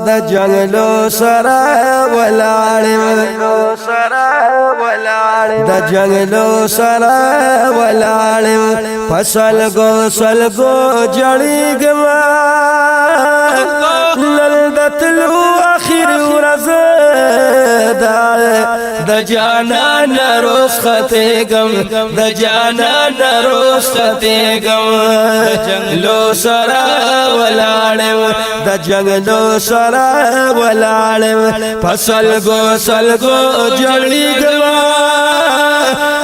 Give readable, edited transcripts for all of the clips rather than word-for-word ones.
د جنگلو سره ولاړم د جنگلو سره ولاړم فصل سلګو جړېږم نن د تلو اخر ورځ د جانان رخصتېږم د جانان رخصتېږم د جنگلو سره ولاړم د جنگلو سره ولاړم فصل سلګو جړېږم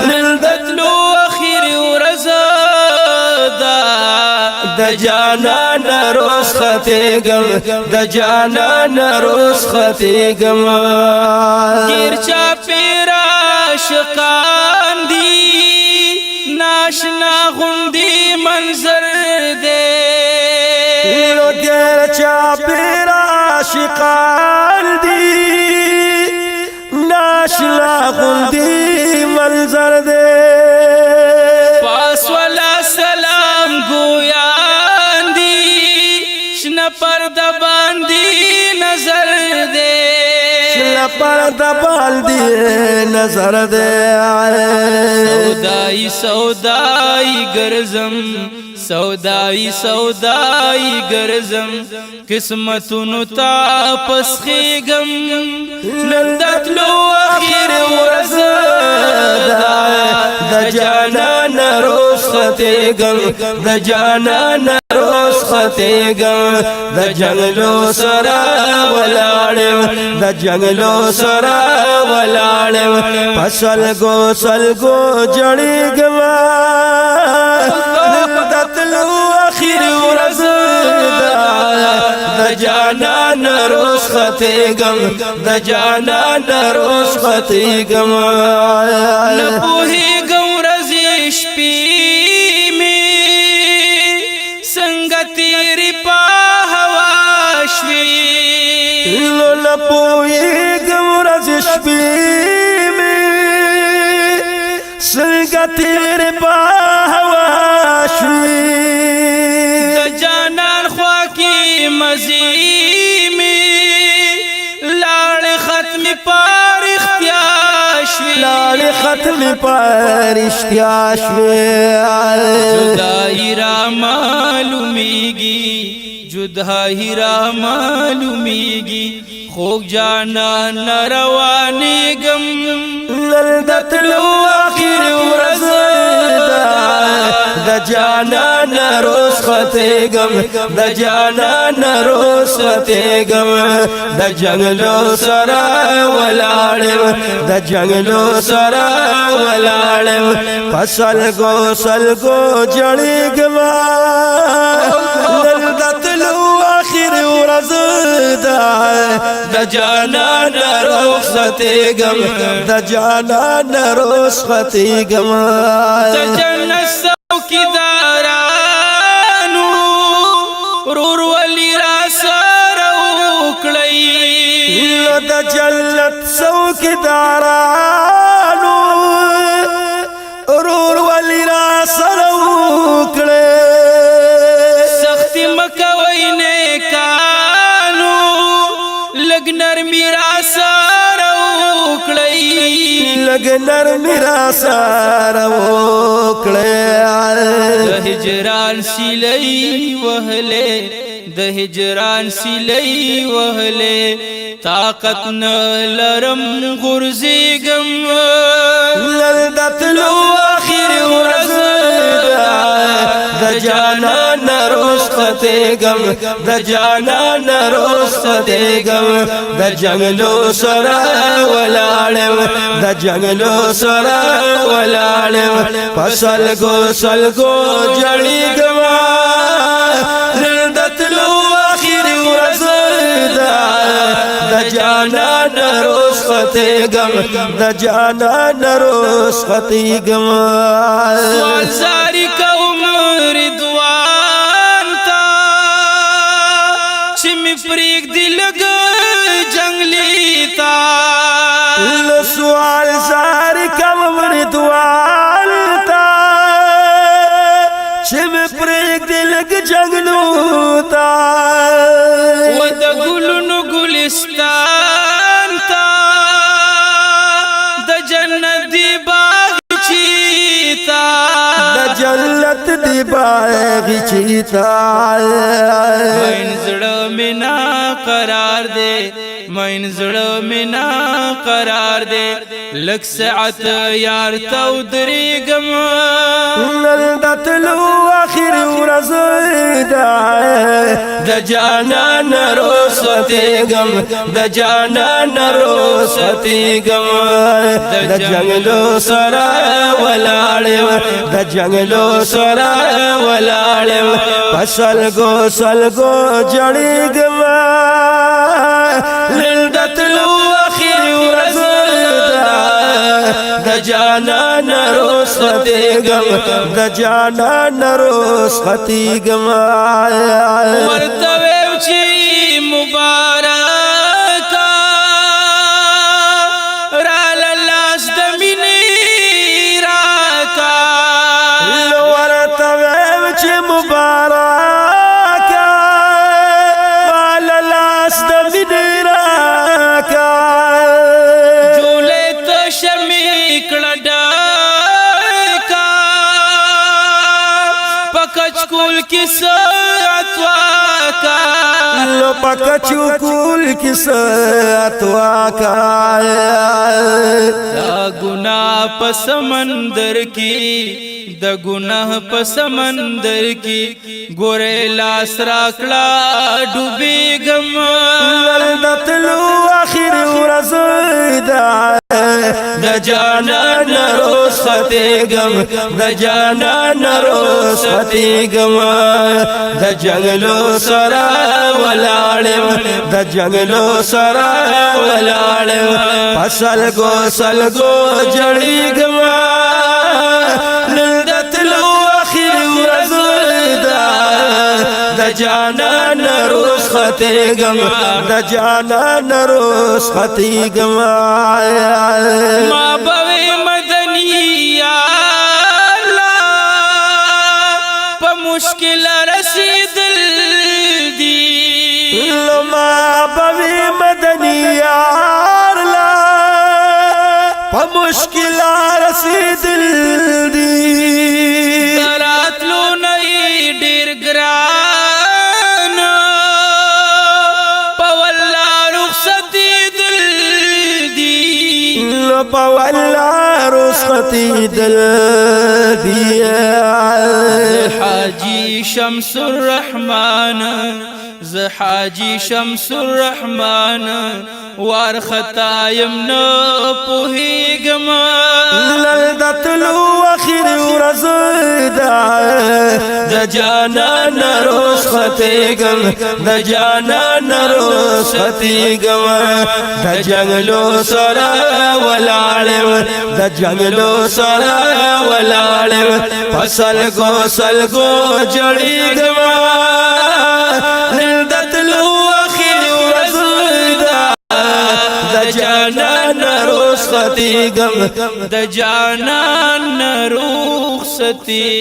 نن د تلو اخر ورځ د جانان رخصتېږم د جانان رخصتېږم گیر چاپیرا عاشقان دی ناشنا غوندی منظر دے گیر چاپیرا عاشقان دی ناشنا غوندی منظر دے پاس والا سلام گویان دی شنا پرد باندی نظر دے شنا پرد باندی نظر دے سودائی سودائی گرزم سودائی سودائی گرزم قسمتونو تا پسخیگم نندتلو اخیر ورز د جانان رخصتېږم د جانان رخصتېږم د جنگلو سره ولاړم د جنگلو سره ولاړم فصل سلګو جړېږم د تلو اخر ورځ د جانان رخصتېږم د جانان رخصتېږم نه پوهېږم ورځې شپې مې څنګه تېرې په هوا شوې نه پوهېږم ورځې شپې مې څنګه تېرې په هوا شوې د جانان خوا کې مزې مې لاړې ختمې په رښتیا شوې لاړې ختمې په رښتیا شوې جدائی را معلومیږي جدائی را معلومیږي خوږ جانان روانېږم نن د تلو اخر ورځ د جانان رخصتېږم د جانان رخصتېږم د جنگلو سره ولاړم د جنگلو سره ولاړم فصل سلګو جړېږم نن د تلو اخر ورځ د جانان رخصتېږم د جانان رخصتېږم د جنت څوکیدارانو ورور ولی را سره وکړئ د جنت څوکیدارانو ورور ولی را سره وکړئ سختی مکوئ نیکانو لږ نرمي را سره وکړئ لږ نرمي را سره وکړئ د هجران سیلۍ وهلې د هجران سیلۍ وهلې طاقت نه لرم غورځېږم نن د تلو اخر ورځ د جانان رخصتېږم د جانان رخصتېږم د جنگلو سره ولاړم د جنگلو سره ولاړم فصل سلګو جړېږم نن د تلو اخر ورځ د جانان رخصتېږم د جانان رخصتېږم سوال زاری کوم رضوان تا چې مې پرېږدي لږ جنګلي تا سوال زاری کوم رضوان تا چې مې پرېږدي لږ جنګلو تا و د ګلستان تا د جنت دی باغ چیتا د جنت دی باغ چیتا مین زړه مینا قرار دے مین زړه مینا قرار دے لک ساعت یار تو درېږم نن د تلو اخر ورځ ده د جانان رخصتېږم د جانان رخصتېږم د جنګلو سره ولاړ یم د جنګلو سره ولاړ یم په سلګو سلګو جړېږم نن د تلو اخر ورځ د جانان رخصتېږم د جانان رخصتېږم ورته ویو چې مبارکه راله لاس د مینې راکا ورته ویو چې مبارکه راله لاس د مینې راکا کچکول کی ساتوا کا لو پکچکول کی ساتوا کا دا گناہ په سمندر کی د گناہ په سمندر کی ګورې لاس راکړه ډوبېږم دتلو اخر ورځ ده د جانان رخصتېږم د جانان رخصتېږم د جنګلو سره ولاړ یم د جنګلو سره ولاړ یم په سلګو سلګو جړېږم نن د تلو اخر ورځ ده د جانان رخصتېږم د جانان رخصتېږم ما بوي مدني یا الله په مشکل رسیدل دي ما بوي مدني یا الله په مشکل رسیدل دي راتلو نه ډېر ګران په والله رخصتېدل دي په والله رخصتېدل دي حاجی شمس الرحمن ز حاجی شمس الرحمن وار خطایم نه پوهېږم د تلو اخر ورځ ده د جانان رخصتېږم د جانان رخصتېږم د جنګلو سره ولاړ یم د جنګلو سره ولاړ یم په سلګو سلګو جړېږم نن د تلو اخر ورځ ده د جانان رخصتېږم د جانان رخصتېږم